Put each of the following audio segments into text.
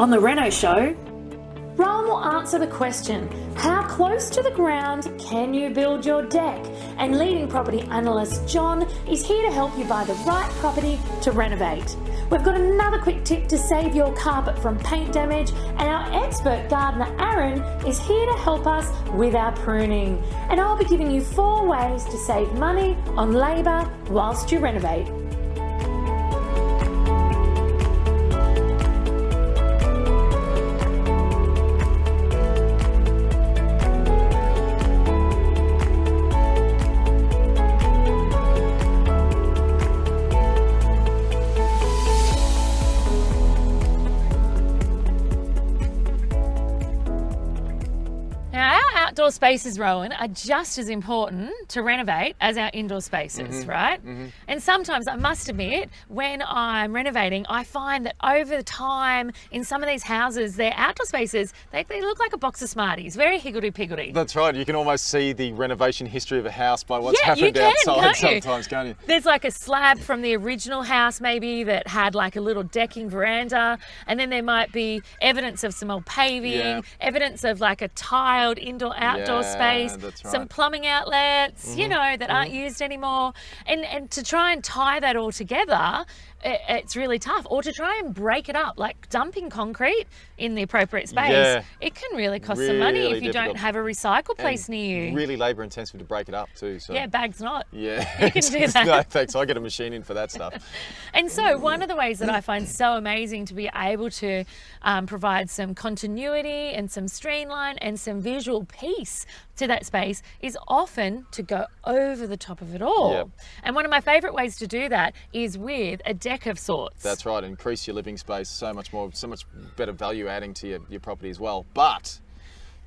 on the Reno Show. Rowan will answer the question, how close to the ground can you build your deck? And leading property analyst John is here to help you buy the right property to renovate. We've got another quick tip to save your carpet from paint damage, and our expert gardener Aaron is here to help us with our pruning. And I'll be giving you 4 ways to save money on labour whilst you renovate. Outdoor spaces, Rowan, are just as important to renovate as our indoor spaces, right? And sometimes, I must admit, when I'm renovating, I find that over time in some of these houses, their outdoor spaces, they look like a box of Smarties, very higgledy-piggledy. That's right. You can almost see the renovation history of a house by what's happened you can, outside sometimes, can't you? There's like a slab from the original house maybe that had like a little decking veranda, and then there might be evidence of some old paving, evidence of like a tiled indoor-outdoor space, some plumbing outlets, you know, that aren't used anymore. And to try and tie that all together, it's really tough. Or to try and break it up, like dumping concrete in the appropriate space, it can really cost some money if you don't have a recycle place near you. Really labour intensive to break it up too. So. Yeah, bags not. Yeah. You can do that. No, thanks. I get a machine in for that stuff. And so one of the ways that I find so amazing to be able to provide some continuity and some streamline and some visual piece to that space is often to go over the top of it all. Yep. And one of my favourite ways to do that is with a deck of sorts. That's right. Increase your living space so much better value adding to your property as well. But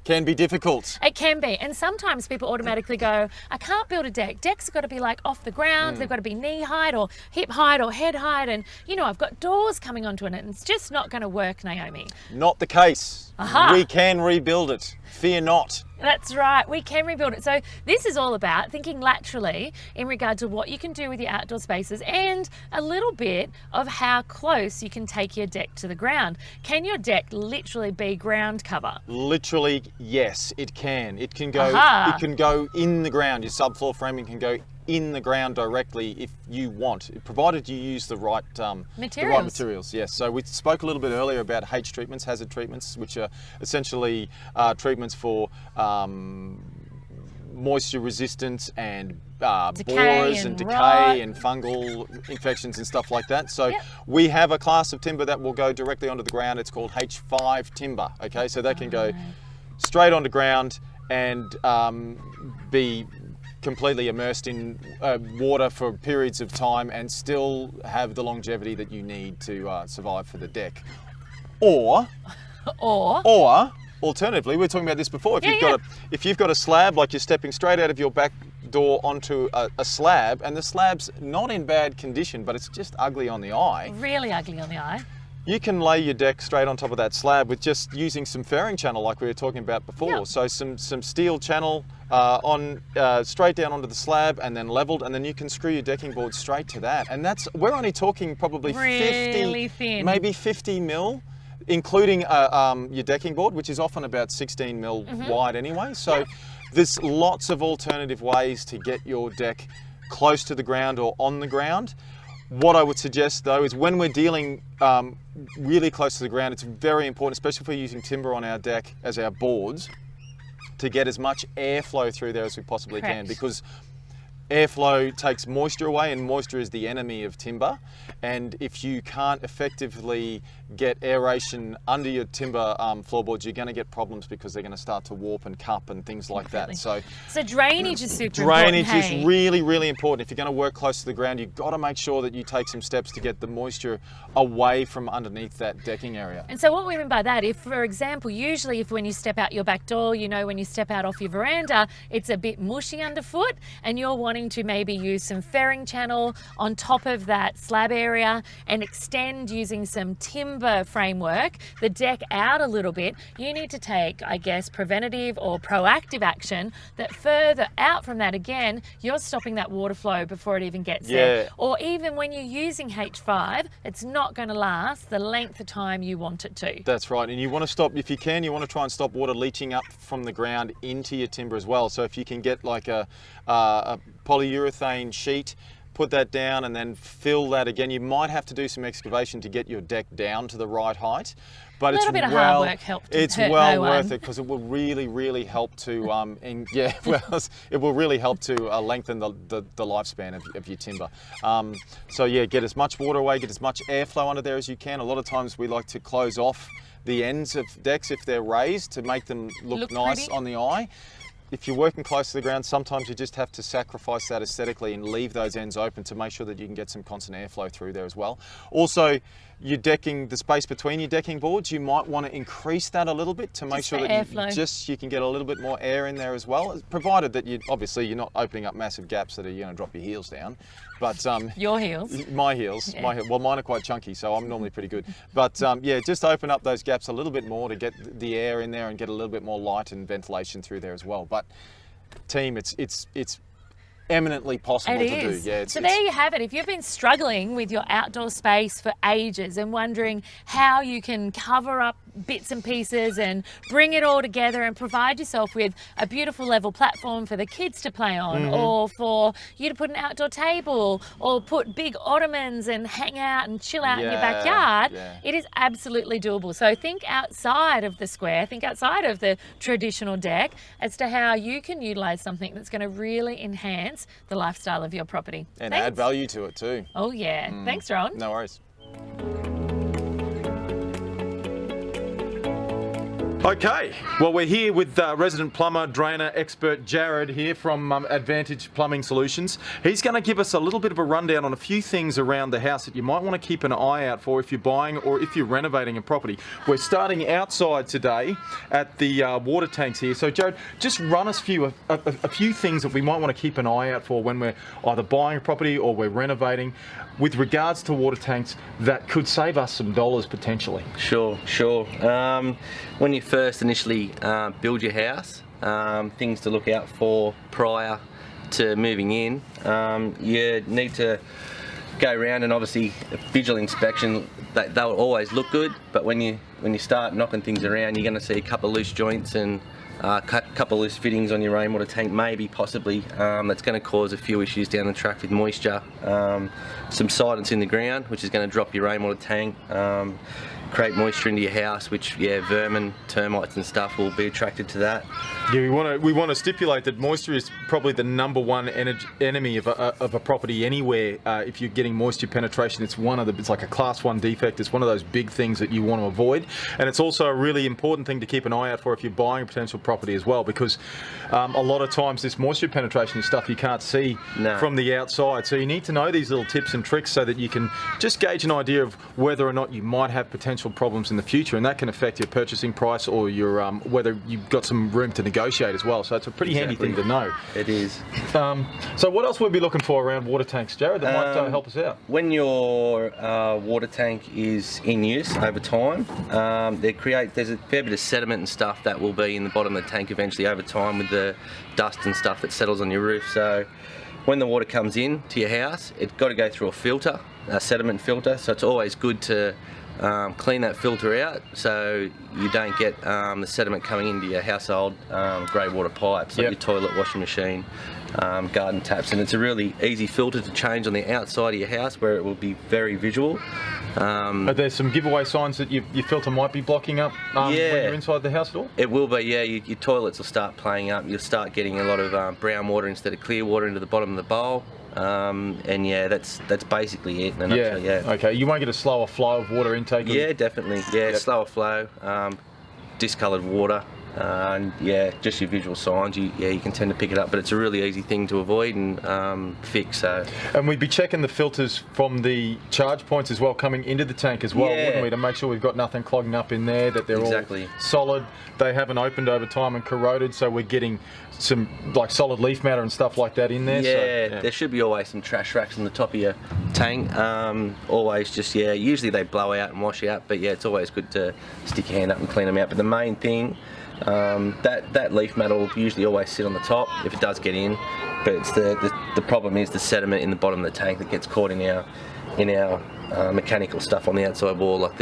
can be difficult. It can be. And sometimes people automatically go, I can't build a deck. Decks have got to be like off the ground. They've got to be knee height or hip height or head height. And, you know, I've got doors coming onto it and it's just not going to work, Naomi. Not the case. Aha. We can rebuild it. Fear not. That's right, we can rebuild it. So this is all about thinking laterally in regard to what you can do with your outdoor spaces and a little bit of how close you can take your deck to the ground. Can your deck literally be ground cover? Literally, yes, it can. It can go. It can go in the ground. Your subfloor framing can go in the ground directly if you want, provided you use the right materials. Yes. So we spoke a little bit earlier about H treatments, hazard treatments, which are essentially treatments for moisture resistance and borers and decay and fungal infections and stuff like that. So we have a class of timber that will go directly onto the ground. It's called H5 timber. Okay, so that can go straight onto ground and be completely immersed in water for periods of time and still have the longevity that you need to survive for the deck. Or alternatively, we were talking about this before, if you've got a slab, like you're stepping straight out of your back door onto a slab and the slab's not in bad condition but it's just ugly on the eye. Really ugly on the eye. You can lay your deck straight on top of that slab with just using some fairing channel like we were talking about before. Yep. So some steel channel straight down onto the slab and then leveled, and then you can screw your decking board straight to that. And we're only talking probably really 50, thin. maybe 50 mil, including your decking board, which is often about 16 mil wide anyway. So there's lots of alternative ways to get your deck close to the ground or on the ground. What I would suggest though is when we're dealing really close to the ground, it's very important, especially if we're using timber on our deck as our boards, to get as much airflow through there as we possibly can, because airflow takes moisture away and moisture is the enemy of timber. And if you can't effectively get aeration under your timber floorboards, you're going to get problems because they're going to start to warp and cup and things like that. So drainage is super important. Drainage is really, really important. If you're going to work close to the ground, you've got to make sure that you take some steps to get the moisture away from underneath that decking area. And so what we mean by that, if, for example, usually when you step out your back door, you know, when you step out off your veranda, it's a bit mushy underfoot and you're wanting wanting to maybe use some ferring channel on top of that slab area and extend using some timber framework the deck out a little bit, you need to take, I guess, preventative or proactive action that further out from that again, you're stopping that water flow before it even gets there. Or even when you're using H5, it's not going to last the length of time you want it to. That's right, and you want to stop, if you can, you want to try and stop water leaching up from the ground into your timber as well. So if you can get like a polyurethane sheet, put that down and then fill that again. You might have to do some excavation to get your deck down to the right height. But it's bit of hard work helped. It's well worth it because it will really help to it will really help to lengthen the lifespan of your timber. So yeah, get as much water away, get as much airflow under there as you can. A lot of times we like to close off the ends of decks if they're raised to make them look nice pretty on the eye. If you're working close to the ground, sometimes you just have to sacrifice that aesthetically and leave those ends open to make sure that you can get some constant airflow through there as well. Also, your decking, the space between your decking boards, you might want to increase that a little bit to make sure that you can get a little bit more air in there as well, provided that you're not opening up massive gaps that are going to drop your heels down. But your heels? My heels. Yeah. Well, mine are quite chunky, so I'm normally pretty good. But yeah, just open up those gaps a little bit more to get the air in there and get a little bit more light and ventilation through there as well. But team, it's eminently possible to do. Yeah, so there you have it. If you've been struggling with your outdoor space for ages and wondering how you can cover up bits and pieces and bring it all together and provide yourself with a beautiful level platform for the kids to play on, or for you to put an outdoor table or put big ottomans and hang out and chill out in your backyard, it is absolutely doable. So think outside of the square, think outside of the traditional deck as to how you can utilize something that's going to really enhance the lifestyle of your property. And add value to it too. Oh yeah. Thanks, Ron. No worries. Okay, well, we're here with resident plumber, drainer expert Jared here from Advantage Plumbing Solutions. He's going to give us a little bit of a rundown on a few things around the house that you might want to keep an eye out for if you're buying or if you're renovating a property. We're starting outside today at the water tanks here. So, Jared, just run us a few things that we might want to keep an eye out for when we're either buying a property or we're renovating with regards to water tanks that could save us some dollars potentially. Sure. When you first initially build your house, things to look out for prior to moving in, you need to go around and obviously visual inspection. They'll always look good, but when you start knocking things around, you're going to see a couple of loose joints and a couple of loose fittings on your rainwater tank, maybe, possibly. That's going to cause a few issues down the track with moisture. Some silence in the ground, which is going to drop your rainwater tank, create moisture into your house, which, vermin, termites and stuff will be attracted to that. Yeah, we want to stipulate that moisture is probably the number one enemy of a property anywhere. If you're getting moisture penetration, it's like a class 1 defect. It's one of those big things that you want to avoid, and it's also a really important thing to keep an eye out for if you're buying a potential property as well, because a lot of times this moisture penetration is stuff you can't see from the outside. So you need to know these little tips and tricks so that you can just gauge an idea of whether or not you might have potential problems in the future, and that can affect your purchasing price or your whether you've got some room to negotiate as well. So it's a pretty handy thing to know. It is. So what else would we be looking for around water tanks, Jared, that might help us out? When your water tank is in use over time, there's a fair bit of sediment and stuff that will be in the bottom of the tank eventually over time with the dust and stuff that settles on your roof. So when the water comes in to your house, it's got to go through a filter, a sediment filter. So it's always good to clean that filter out so you don't get the sediment coming into your household grey water pipes, like your toilet, washing machine, garden taps. And it's a really easy filter to change on the outside of your house where it will be very visual. Are there some giveaway signs that your filter might be blocking up when you're inside the house at all? It will be, your toilets will start playing up. You'll start getting a lot of brown water instead of clear water into the bottom of the bowl. And that's basically it in a nutshell. Okay, you won't get a slower flow of water intake? Definitely. Slower flow, discoloured water, And yeah, just your visual signs, you can tend to pick it up, but it's a really easy thing to avoid and fix. So. And we'd be checking the filters from the charge points as well, coming into the tank as well, wouldn't we, to make sure we've got nothing clogging up in there, that they're all solid, they haven't opened over time and corroded, so we're getting some like solid leaf matter and stuff like that in there. Yeah, there should be always some trash racks on the top of your tank. Always just, usually they blow out and wash out, but yeah, it's always good to stick your hand up and clean them out. But the main thing, that leaf matter will usually always sit on the top if it does get in, but it's the problem is the sediment in the bottom of the tank that gets caught in our mechanical stuff on the outside wall, like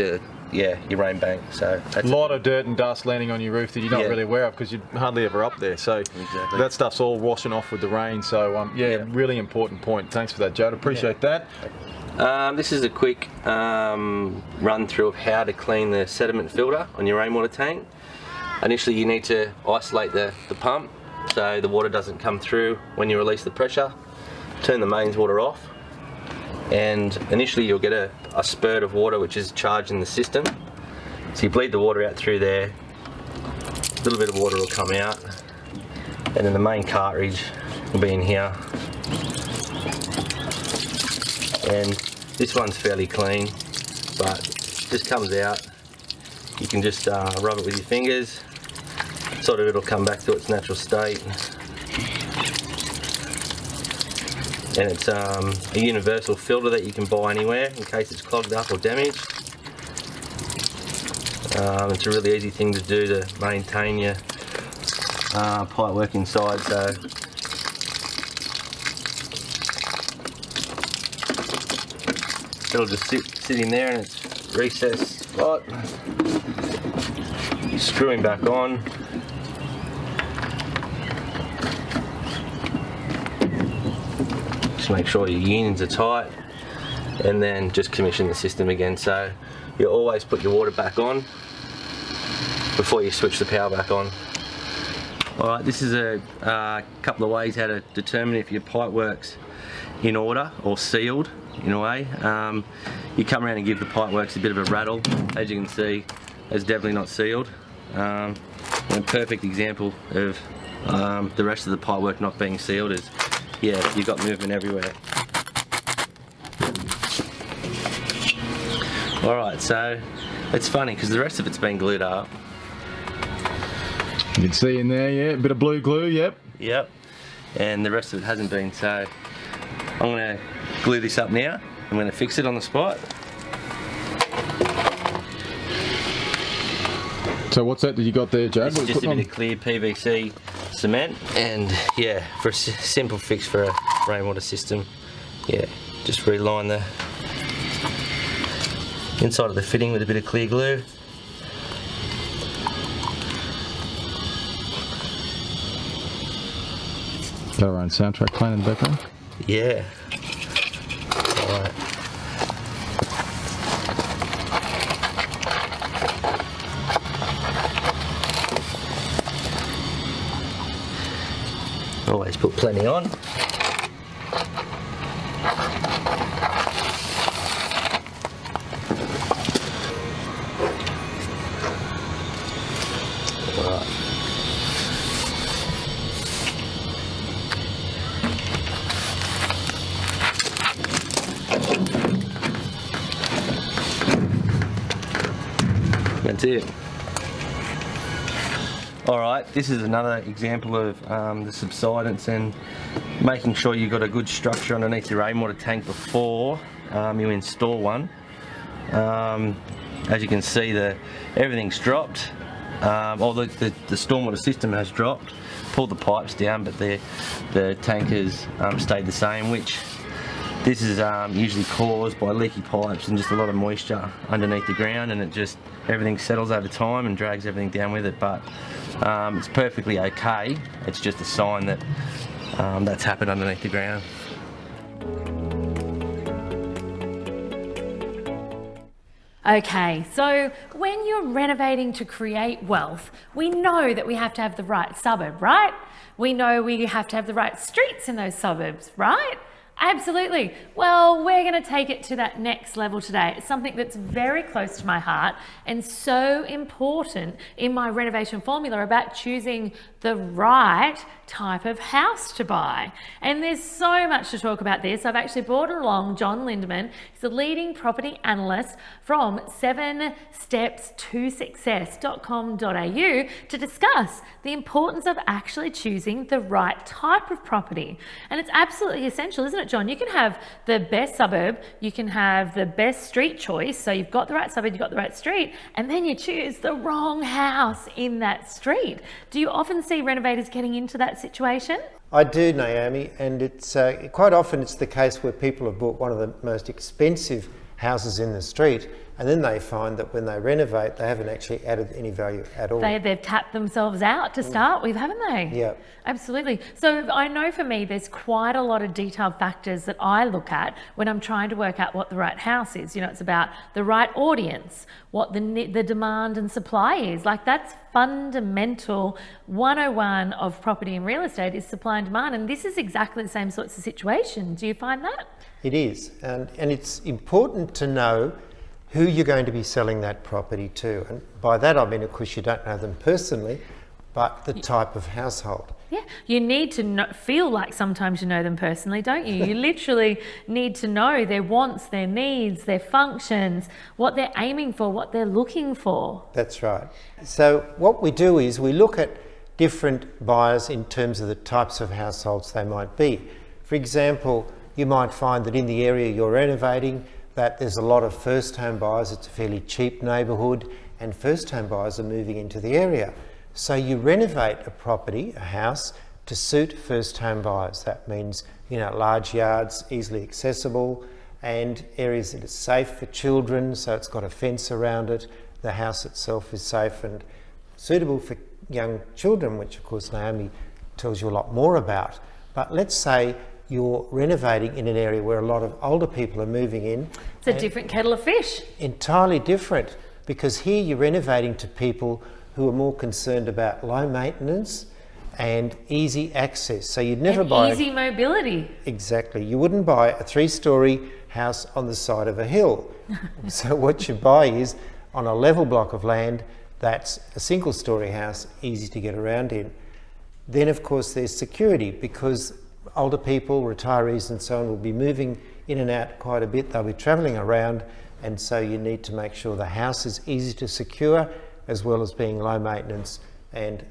your rain bank. So a lot of dirt and dust landing on your roof that you're not really aware of because you're hardly ever up there. So that stuff's all washing off with the rain. So really important point. Thanks for that, Joe. Appreciate that. This is a quick run through of how to clean the sediment filter on your rainwater tank. Initially, you need to isolate the pump so the water doesn't come through when you release the pressure. Turn the mains water off, and initially you'll get a spurt of water which is charged in the system. So you bleed the water out through there, a little bit of water will come out, and then the main cartridge will be in here. And this one's fairly clean, but just comes out. You can just rub it with your fingers, sort of it'll come back to its natural state. And it's a universal filter that you can buy anywhere in case it's clogged up or damaged. It's a really easy thing to do to maintain your pipe work inside. So it'll just sit in there in its recessed spot. Screwing back on. Just make sure your unions are tight, and then just commission the system again. So you always put your water back on before you switch the power back on. Alright, this is a couple of ways how to determine if your pipe work's in order or sealed in a way. You come around and give the pipe works a bit of a rattle. As you can see, it's definitely not sealed. A perfect example of the rest of the pipe work not being sealed is, you've got movement everywhere. Alright, so it's funny because the rest of it's been glued up. You can see in there, a bit of blue glue, yep. And the rest of it hasn't been, so I'm going to glue this up now. I'm going to fix it on the spot. So what's that you got there, Jared? It's just a bit of clear PVC cement, and for a simple fix for a rainwater system, just reline the inside of the fitting with a bit of clear glue. Got our own soundtrack playing in the background? Yeah. Alright. Always put plenty on. Alright. That's it. Alright, this is another example of the subsidence and making sure you've got a good structure underneath your rainwater tank before you install one. As you can see, everything's dropped. Although the stormwater system has dropped, pulled the pipes down, but the tank has stayed the same, which this is usually caused by leaky pipes and just a lot of moisture underneath the ground, and everything settles over time and drags everything down with it. But it's perfectly okay. It's just a sign that that's happened underneath the ground. Okay, so when you're renovating to create wealth, we know that we have to have the right suburb, right? We know we have to have the right streets in those suburbs, right? Absolutely. Well, we're going to take it to that next level today. It's something that's very close to my heart and so important in my renovation formula about choosing the right type of house to buy. And there's so much to talk about this. I've actually brought along John Lindeman. He's a leading property analyst from 7stepstosuccess.com.au to discuss the importance of actually choosing the right type of property. And it's absolutely essential, isn't it, John? You can have the best suburb, you can have the best street choice, so you've got the right suburb, you've got the right street, and then you choose the wrong house in that street. Do you often see renovators getting into that situation? I do, Naomi, and it's quite often it's the case where people have bought one of the most expensive houses in the street, and then they find that when they renovate, they haven't actually added any value at all. They've tapped themselves out to start with, haven't they? Yeah. Absolutely. So I know for me, there's quite a lot of detailed factors that I look at when I'm trying to work out what the right house is. You know, it's about the right audience, what the demand and supply is. Like, that's fundamental 101 of property and real estate is supply and demand. And this is exactly the same sorts of situation. Do you find that? It is. And it's important to know who you're going to be selling that property to. And by that I mean, of course, you don't know them personally, but the type of household. Yeah, you need to feel like sometimes you know them personally, don't you? You literally need to know their wants, their needs, their functions, what they're aiming for, what they're looking for. That's right. So what we do is we look at different buyers in terms of the types of households they might be. For example, you might find that in the area you're renovating, that there's a lot of first home buyers. It's a fairly cheap neighbourhood, and first home buyers are moving into the area. So you renovate a property, a house, to suit first home buyers. That means, you know, large yards, easily accessible, and areas that are safe for children, so it's got a fence around it. The house itself is safe and suitable for young children, which of course Naomi tells you a lot more about. But let's say you're renovating in an area where a lot of older people are moving in. It's a different kettle of fish. Entirely different, because here you're renovating to people who are more concerned about low maintenance and easy access. So you'd never buy easy mobility. Exactly. You wouldn't buy a 3-storey house on the side of a hill. So what you buy is on a level block of land that's a single-storey house, easy to get around in. Then of course there's security, because older people, retirees and so on will be moving in and out quite a bit. They'll be travelling around, and so you need to make sure the house is easy to secure, as well as being low maintenance and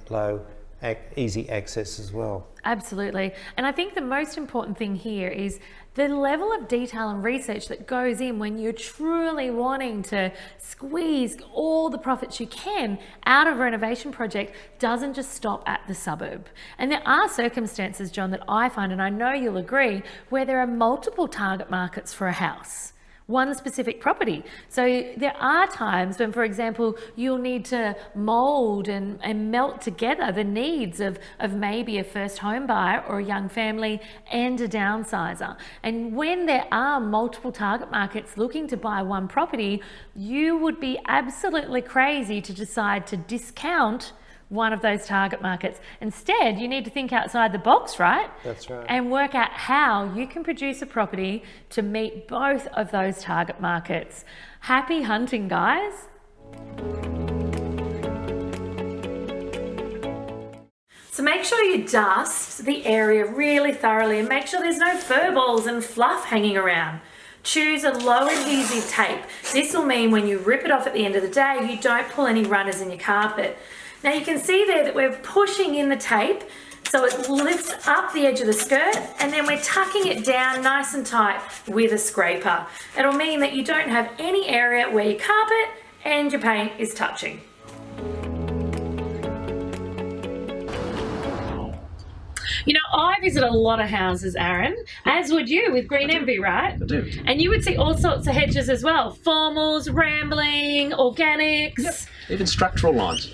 easy access as well. Absolutely. And I think the most important thing here is the level of detail and research that goes in when you're truly wanting to squeeze all the profits you can out of a renovation project doesn't just stop at the suburb. And there are circumstances, John, that I find, and I know you'll agree, where there are multiple target markets for a house. One specific property. So there are times when, for example, you'll need to mould and melt together the needs of maybe a first home buyer or a young family and a downsizer. And when there are multiple target markets looking to buy one property, you would be absolutely crazy to decide to discount one of those target markets. Instead, you need to think outside the box, right? That's right. And work out how you can produce a property to meet both of those target markets. Happy hunting, guys. So make sure you dust the area really thoroughly and make sure there's no fur balls and fluff hanging around. Choose a low adhesive tape. This will mean when you rip it off at the end of the day, you don't pull any runners in your carpet. Now you can see there that we're pushing in the tape so it lifts up the edge of the skirt, and then we're tucking it down nice and tight with a scraper. It'll mean that you don't have any area where your carpet and your paint is touching. You know, I visit a lot of houses, Aaron, as would you with Green Envy, right? I do. And you would see all sorts of hedges as well. Formals, rambling, organics. Yep. Even structural lines.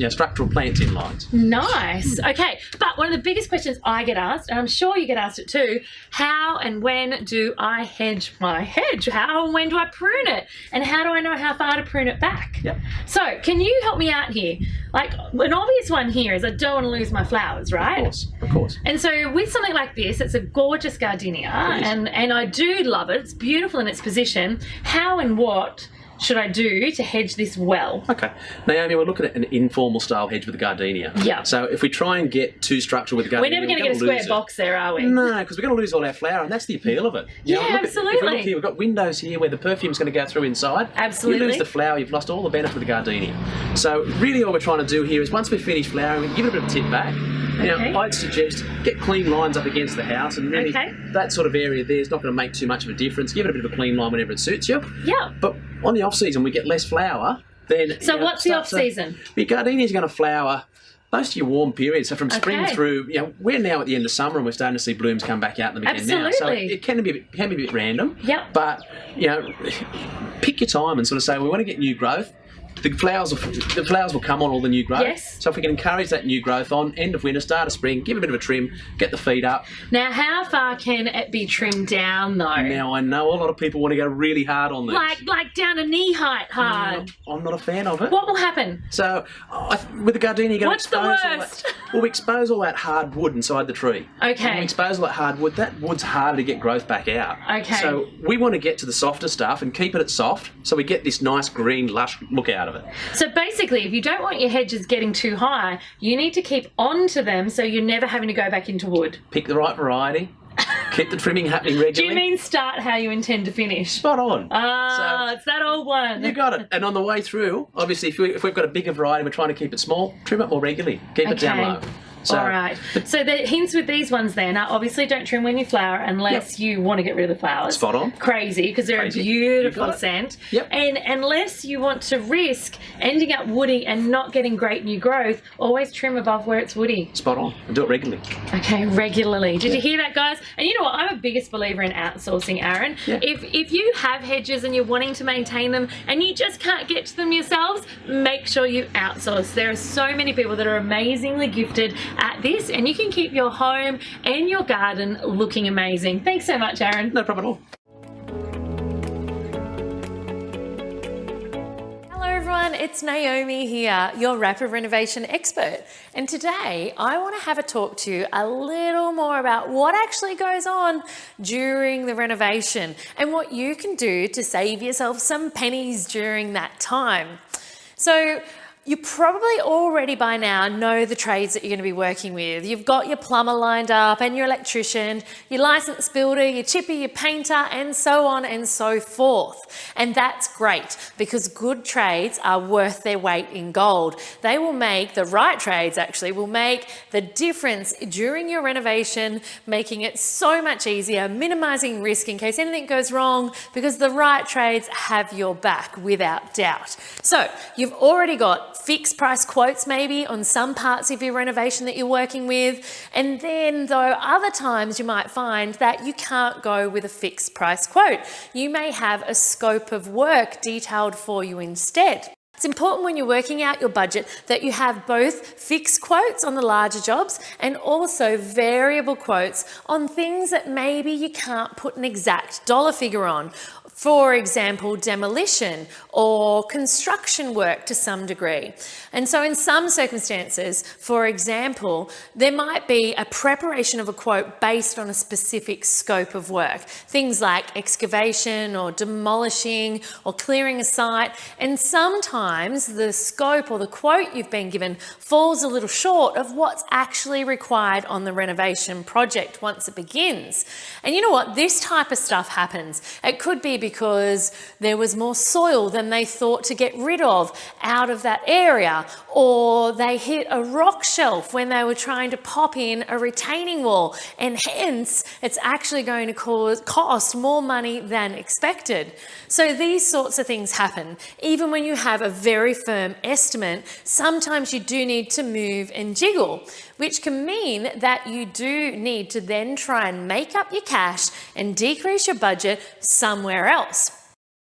Structural planting lines. Nice. Okay. But one of the biggest questions I get asked, and I'm sure you get asked it too, how and when do I hedge my hedge? How and when do I prune it? And how do I know how far to prune it back? Yep. So can you help me out here? Like, an obvious one here is I don't want to lose my flowers, right? Of course. And so with something like this, it's a gorgeous gardenia, and I do love it. It's beautiful in its position. How and what should I do to hedge this well? Okay, Naomi, we're looking at an informal style hedge with a gardenia. Yeah. So if we try and get too structural with the gardenia, We're never going to get a square box there, are we? No, because we're going to lose all our flower, and that's the appeal of it. You know, Yeah, look if absolutely. we look here, we've got windows here where the perfume's going to go through inside. Absolutely. You lose the flower, you've lost all the benefit of the gardenia. So really all we're trying to do here is once we finish flowering, we can give it a bit of a tip back. Okay. Now, I'd suggest get clean lines up against the house, and really Okay. that sort of area there is not going to make too much of a difference. Give it a bit of a clean line whenever it suits you. Yeah. But on the off season, we get less flower. Then So what's the off start to- season? Your gardenia is going to flower most of your warm periods. So from spring Okay. through, we're now at the end of summer and we're starting to see blooms come back out in the beginning now. So Absolutely. it can be a bit random. Yep. But pick your time and sort of say we want to get new growth. The flowers will come on all the new growth. Yes. So if we can encourage that new growth on end of winter, start of spring, give it a bit of a trim, get the feet up. Now, how far can it be trimmed down, though? Now I know a lot of people want to go really hard on this. Like down to knee height hard. I'm not a fan of it. What will happen? So with the gardenia, you're going What's to the expose worst? we expose all that hard wood inside the tree. Okay. When we expose all that hard wood, that wood's harder to get growth back out. Okay. So we want to get to the softer stuff and keep it soft, so we get this nice green, lush look out of it. So basically, if you don't want your hedges getting too high, you need to keep on to them so you're never having to go back into wood. Pick the right variety. Keep the trimming happening regularly. Do you mean start how you intend to finish? Spot on. It's that old one. You got it. And on the way through, obviously, if we've got a bigger variety, we're trying to keep it small, trim it more regularly. Keep it down low. So, all right. So the hints with these ones then are obviously don't trim when you flower unless you want to get rid of the flowers. Spot on. Crazy, because they're Crazy. a You beautiful got it. scent. Yep. And unless you want to risk ending up woody and not getting great new growth, always trim above where it's woody. Spot on. And do it regularly. Okay, regularly. Did you hear that, guys? And you know what? I'm a biggest believer in outsourcing, Aaron. Yeah. If you have hedges and you're wanting to maintain them and you just can't get to them yourselves, make sure you outsource. There are so many people that are amazingly gifted at this, and you can keep your home and your garden looking amazing. Thanks so much, Aaron. No problem at all. Hello everyone, it's Naomi here, your rapid renovation expert. And today I want to have a talk to you a little more about what actually goes on during the renovation and what you can do to save yourself some pennies during that time. So you probably already by now know the trades that you're going to be working with. You've got your plumber lined up and your electrician, your licensed builder, your chippy, your painter, and so on and so forth. And that's great because good trades are worth their weight in gold. They will make, the right trades actually, will make the difference during your renovation, making it so much easier, minimizing risk in case anything goes wrong, because the right trades have your back without doubt. So you've already got fixed price quotes maybe on some parts of your renovation that you're working with, and then though other times you might find that you can't go with a fixed price quote. You may have a scope of work detailed for you instead. It's important when you're working out your budget that you have both fixed quotes on the larger jobs and also variable quotes on things that maybe you can't put an exact dollar figure on. For example, demolition or construction work to some degree. And so in some circumstances, for example, there might be a preparation of a quote based on a specific scope of work. Things like excavation or demolishing or clearing a site. And sometimes the scope or the quote you've been given falls a little short of what's actually required on the renovation project once it begins. And you know what? This type of stuff happens. It could be because there was more soil than they thought to get rid of out of that area, or they hit a rock shelf when they were trying to pop in a retaining wall, and hence it's actually going to cost more money than expected. So these sorts of things happen. Even when you have a very firm estimate, sometimes you do need to move and jiggle, which can mean that you do need to then try and make up your cash and decrease your budget somewhere else.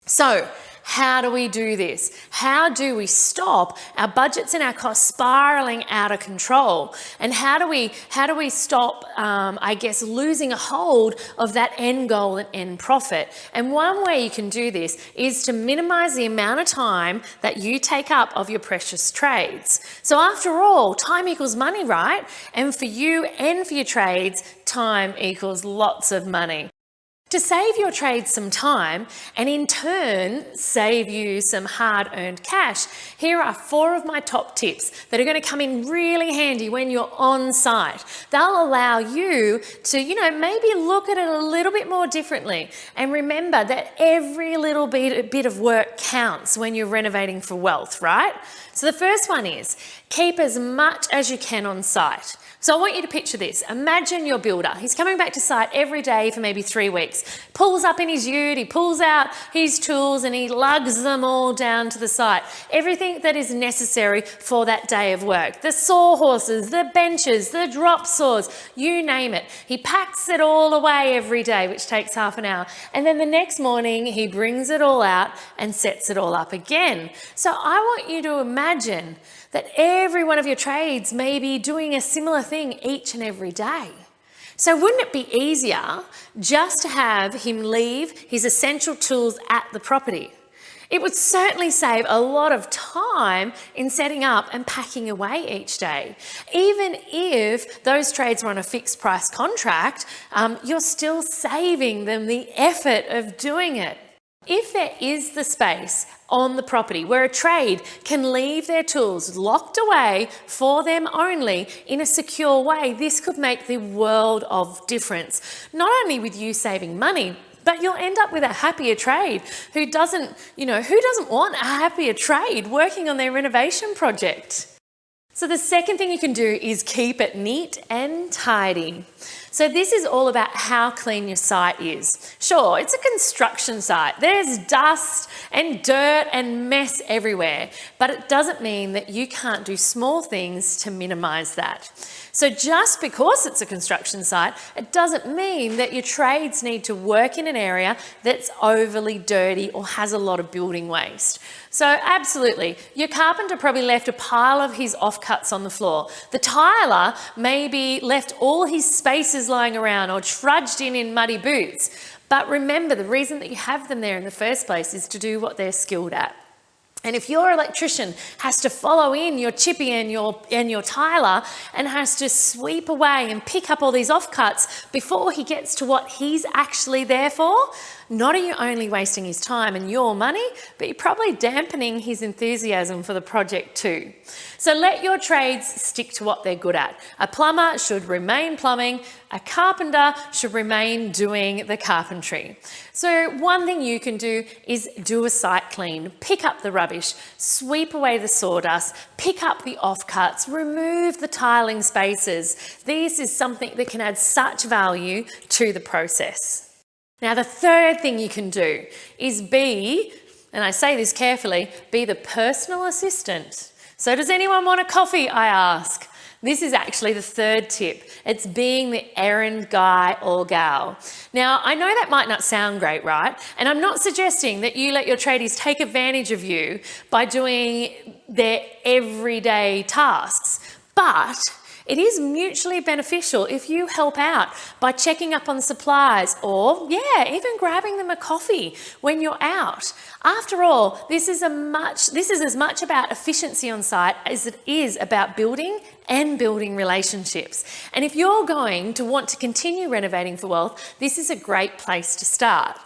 So How do we do this? How do we stop our budgets and our costs spiraling out of control? And how do we stop, I guess, losing a hold of that end goal and end profit? And one way you can do this is to minimize the amount of time that you take up of your precious trades. So after all, time equals money, right? And for you and for your trades, time equals lots of money. To save your trades some time and in turn save you some hard-earned cash, here are 4 of my top tips that are going to come in really handy when you're on site. They'll allow you to, maybe look at it a little bit more differently. And remember that every little bit of work counts when you're renovating for wealth, right? So the first one is keep as much as you can on site. So I want you to picture this. Imagine your builder. He's coming back to site every day for maybe 3 weeks. Pulls up in his ute, he pulls out his tools and he lugs them all down to the site. Everything that is necessary for that day of work. The sawhorses, the benches, the drop saws, you name it. He packs it all away every day, which takes half an hour. And then the next morning, he brings it all out and sets it all up again. So I want you to imagine that every one of your trades may be doing a similar thing each and every day. So wouldn't it be easier just to have him leave his essential tools at the property? It would certainly save a lot of time in setting up and packing away each day. Even if those trades were on a fixed price contract, you're still saving them the effort of doing it. If there is the space on the property where a trade can leave their tools locked away for them only in a secure way, this could make the world of difference. Not only with you saving money, but you'll end up with a happier trade who doesn't want a happier trade working on their renovation project. So the second thing you can do is keep it neat and tidy. So this is all about how clean your site is. Sure, it's a construction site. There's dust and dirt and mess everywhere, but it doesn't mean that you can't do small things to minimize that. So just because it's a construction site, it doesn't mean that your trades need to work in an area that's overly dirty or has a lot of building waste. So absolutely, your carpenter probably left a pile of his offcuts on the floor. The tiler maybe left all his spaces lying around or trudged in muddy boots. But remember, the reason that you have them there in the first place is to do what they're skilled at. And if your electrician has to follow in your chippy and your tiler and has to sweep away and pick up all these offcuts before he gets to what he's actually there for, not are you only wasting his time and your money, but you're probably dampening his enthusiasm for the project too. So let your trades stick to what they're good at. A plumber should remain plumbing, a carpenter should remain doing the carpentry. So one thing you can do is do a site clean, pick up the rubbish, sweep away the sawdust, pick up the offcuts, remove the tiling spaces. This is something that can add such value to the process. Now, the third thing you can do is be, and I say this carefully, be the personal assistant. So does anyone want a coffee, I ask? This is actually the third tip. It's being the errand guy or gal. Now, I know that might not sound great, right? And I'm not suggesting that you let your tradies take advantage of you by doing their everyday tasks, but it is mutually beneficial if you help out by checking up on supplies or, even grabbing them a coffee when you're out. After all, this is as much about efficiency on site as it is about building relationships. And if you're going to want to continue renovating for wealth, this is a great place to start.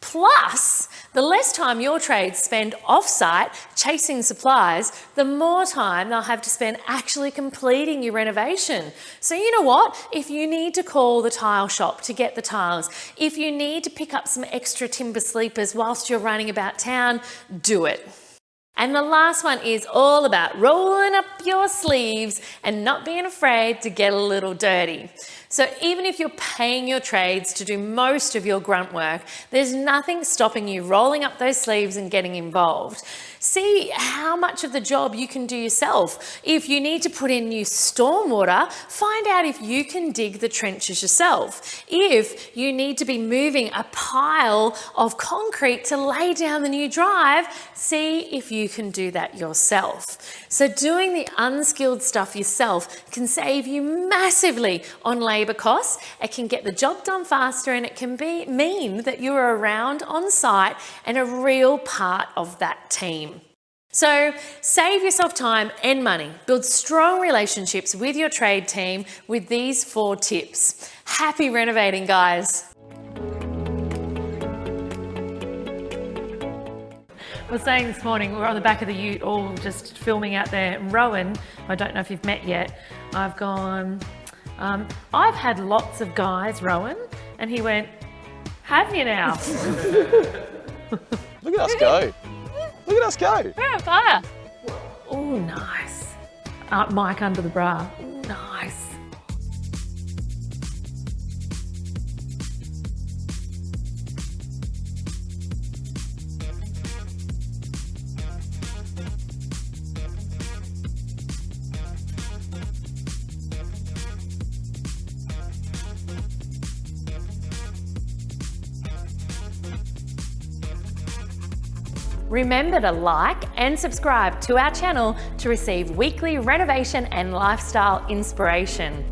Plus, the less time your trades spend off-site chasing supplies, the more time they'll have to spend actually completing your renovation. So you know what? If you need to call the tile shop to get the tiles, if you need to pick up some extra timber sleepers whilst you're running about town, do it. And the last one is all about rolling up your sleeves and not being afraid to get a little dirty. So even if you're paying your trades to do most of your grunt work, there's nothing stopping you rolling up those sleeves and getting involved. See how much of the job you can do yourself. If you need to put in new stormwater, find out if you can dig the trenches yourself. If you need to be moving a pile of concrete to lay down the new drive, see if you can do that yourself. So doing the unskilled stuff yourself can save you massively on labour costs. It can get the job done faster, and it can mean that you're around on site and a real part of that team. So save yourself time and money. Build strong relationships with your trade team with these 4 tips. Happy renovating, guys. I was saying this morning, we're on the back of the ute, all just filming out there. And Rowan, I don't know if you've met yet, I've gone, I've had lots of guys, Rowan, and he went, have you now? Look at us go. Look at us go. We're on fire. Oh, nice. Mike under the bra. Ooh, nice. Remember to like and subscribe to our channel to receive weekly renovation and lifestyle inspiration.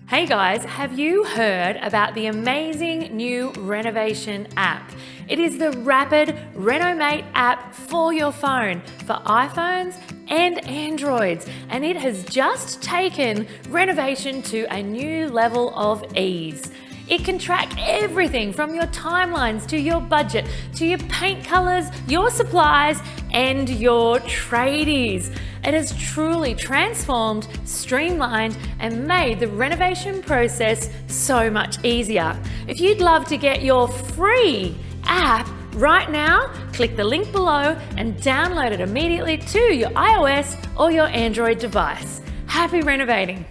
Hey guys, have you heard about the amazing new renovation app? It is the rapid Renovate app for your phone, for iPhones and Androids, and it has just taken renovation to a new level of ease. It can track everything from your timelines to your budget, to your paint colours, your supplies and your tradies. It has truly transformed, streamlined and made the renovation process so much easier. If you'd love to get your free app right now, click the link below and download it immediately to your iOS or your Android device. Happy renovating!